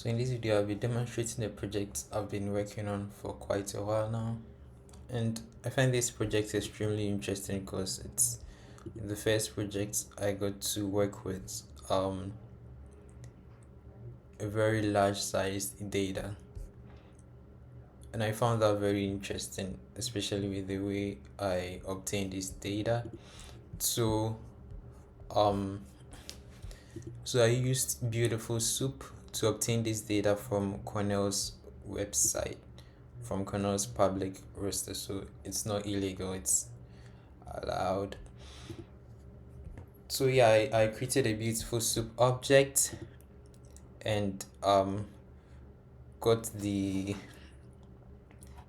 So in this video, I'll be demonstrating a project I've been working on for quite a while now. And I find this project extremely interesting because it's the first project I got to work with a very large sized data. And I found that very interesting, especially with the way I obtained this data. So um so I used Beautiful Soup to obtain this data from Cornell's website, from Cornell's public roster. So it's not illegal, it's allowed. So yeah, I created a Beautiful Soup object and got the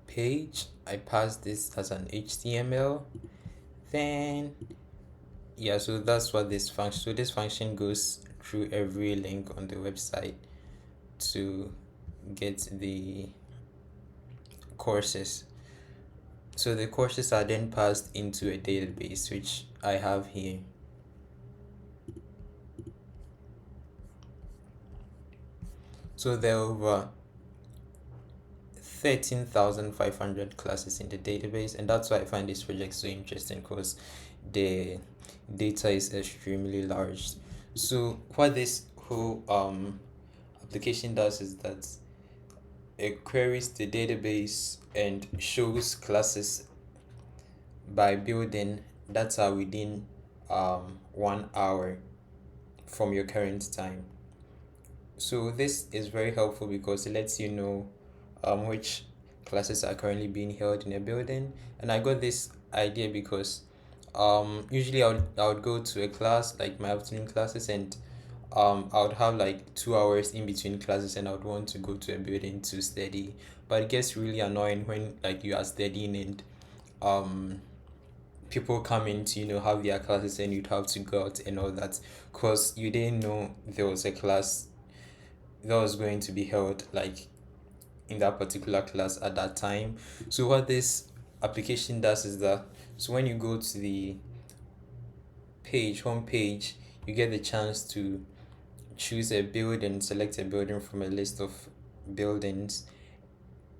page. I passed this as an HTML. Then yeah, so that's what this function. So this function goes through every link on the website to get the courses. So the courses are then passed into a database, which I have here. So there are over 13,500 classes in the database, and that's why I find this project so interesting, because the data is extremely large. So what this whole application does is that it queries the database and shows classes by building data within 1 hour from your current time. So this is very helpful because it lets you know which classes are currently being held in a building. And I got this idea because usually I would go to a class, like my afternoon classes, and I would have like 2 hours in between classes, and I would want to go to a building to study. But it gets really annoying when like you are studying and people come in to have their classes, and you'd have to go out and all that, because you didn't know there was a class that was going to be held like in that particular class at that time. So what this application does is that, so when you go to the home page, you get the chance to choose a building, select a building from a list of buildings,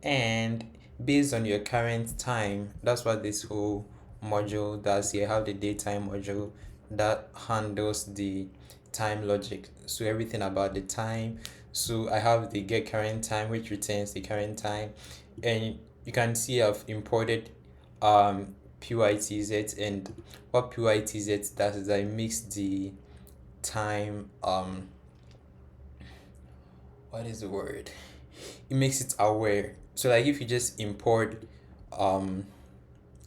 and based on your current time, that's what this whole module does. You have the daytime module that handles the time logic, so everything about the time. So I have the get current time, which returns the current time, and you can see I've imported pytz, and what pytz does is that it makes the time what is the word, it makes it aware. So like if you just import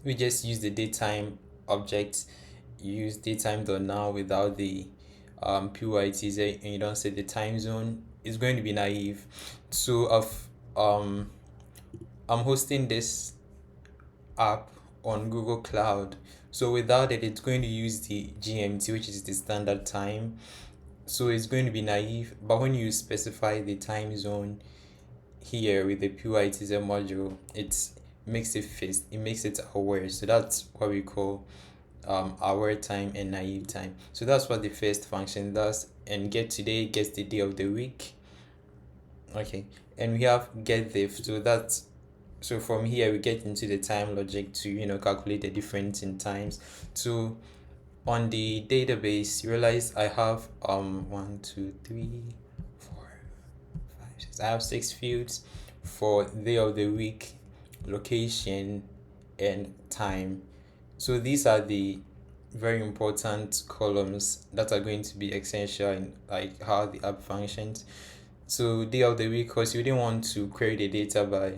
we just use the daytime object, you use daytime.now without the pytz, and you don't set the time zone, it's going to be naive. So I'm hosting this app on Google Cloud. So without it, it's going to use the GMT, which is the standard time. So it's going to be naive. But when you specify the time zone here with the pytz module, it makes it fit, it makes it aware. So that's what we call aware time and naive time. So that's what the first function does. And get today gets the day of the week. Okay, and we have get diff. So from here we get into the time logic to calculate the difference in times. So on the database, you realize I have 1 2 3 4 5 6, I have 6 fields for day of the week, location, and time. So these are the very important columns that are going to be essential in like how the app functions. So day of the week, because you didn't want to query the data by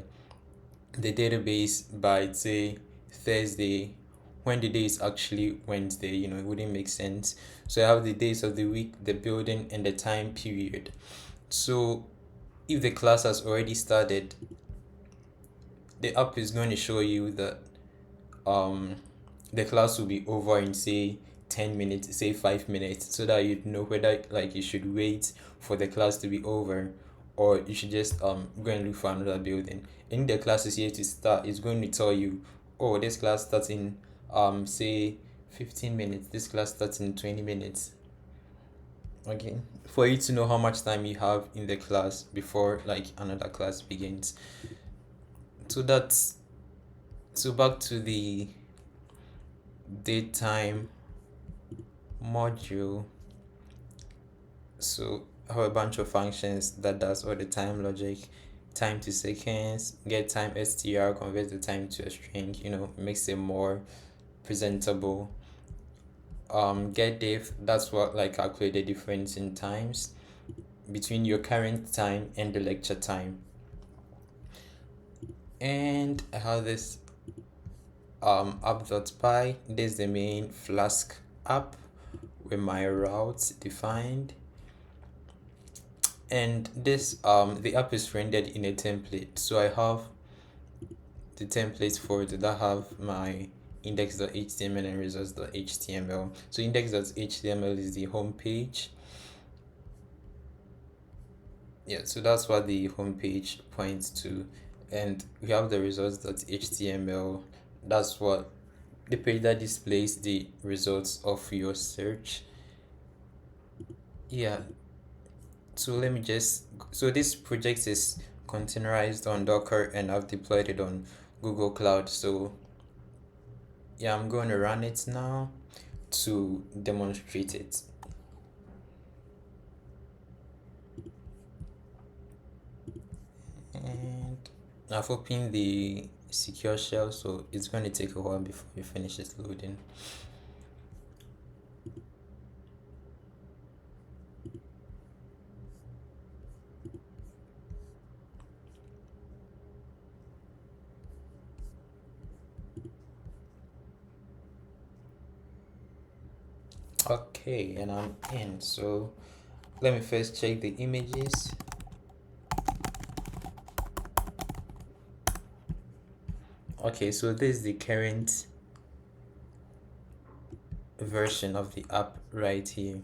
the database by say Thursday when the day is actually Wednesday, it wouldn't make sense. So I have the days of the week, the building, and the time period. So if the class has already started, the app is going to show you that the class will be over in say 10 minutes, say 5 minutes, so that you know whether like you should wait for the class to be over, or you should just go and look for another building. In the class is here to start, it's going to tell you, oh, this class starts in say 15 minutes, this class starts in 20 minutes. Okay, for you to know how much time you have in the class before like another class begins. So that's so back to the daytime module. So I have a bunch of functions that does all the time logic, time to seconds, get time str, convert the time to a string, makes it more presentable. Get diff, that's what like calculate the difference in times between your current time and the lecture time. And I have this app.py. This is the main Flask app with my routes defined. And this the app is rendered in a template. So I have the templates for it that have my index.html and results.html. So index.html is the home page. Yeah, so that's what the home page points to. And we have the results.html. That's what the page that displays the results of your search. Yeah, so let me just, so this project is containerized on Docker and I've deployed it on Google Cloud. So yeah, I'm going to run it now to demonstrate it. And I've opened the secure shell, so it's going to take a while before it finishes loading. Okay, and I'm in. So let me first check the images. Okay, so this is the current version of the app right here.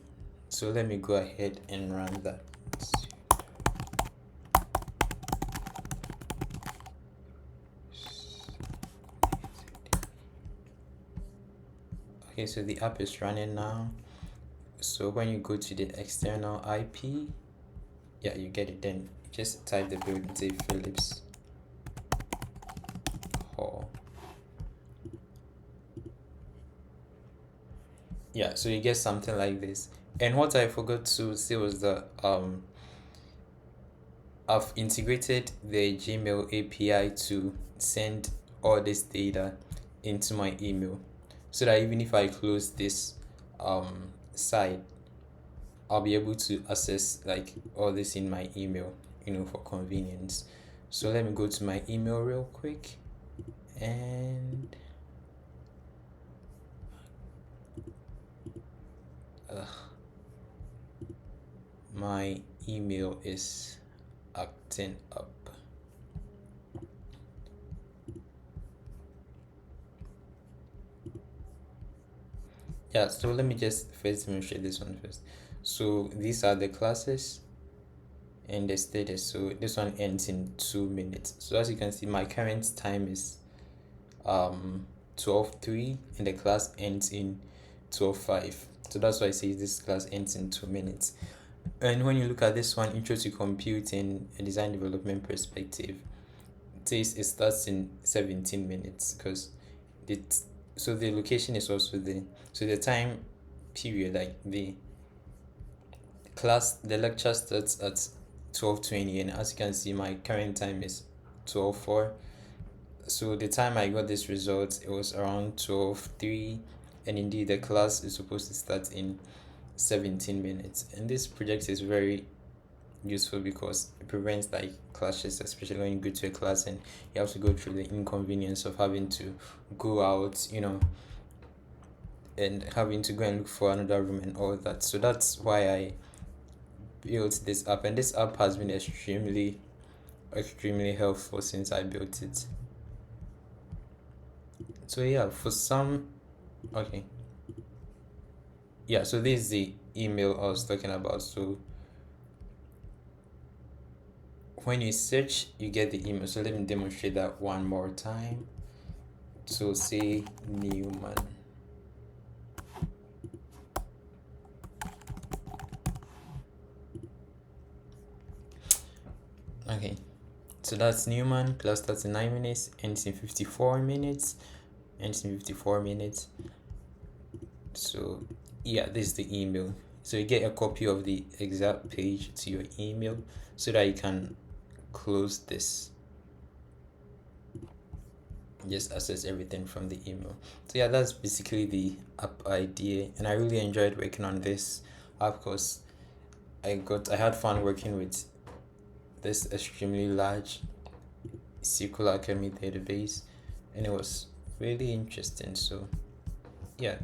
So let me go ahead and run that. Okay, so the app is running now. So when you go to the external IP, yeah, you get it. Then just type the build, say Philips Hall. Yeah, so you get something like this. And what I forgot to say was that I've integrated the Gmail API to send all this data into my email, so that even if I close this site, I'll be able to access like all this in my email, for convenience. So let me go to my email real quick, and my email is acting up. Yeah, so let me just first demonstrate this one first. So these are the classes and the status. So this one ends in 2 minutes. So as you can see, my current time is 12:03 and the class ends in 12:05. So that's why I say this class ends in 2 minutes. And when you look at this one, intro to computing, a design development perspective, it says it starts in 17 minutes because so the location is also there. So the time period, like the lecture starts at 12:20, and as you can see, my current time is 12:04. So the time I got this result, it was around 12:03, and indeed the class is supposed to start in 17 minutes. And this project is very useful because it prevents like clashes, especially when you go to a class and you have to go through the inconvenience of having to go out, and having to go and look for another room and all that. So that's why I built this app, and this app has been extremely helpful since I built it. So yeah, for some, okay, yeah, so this is the email I was talking about. So when you search, you get the email. So let me demonstrate that one more time. So say Newman. Okay, so that's Newman, class starts in 9 minutes, ends in 54 minutes, So yeah, this is the email. So you get a copy of the exact page to your email so that you can close this, just access everything from the email. So yeah, that's basically the app idea, and I really enjoyed working on this app because I had fun working with this extremely large SQL Alchemy database, and it was really interesting. So yeah,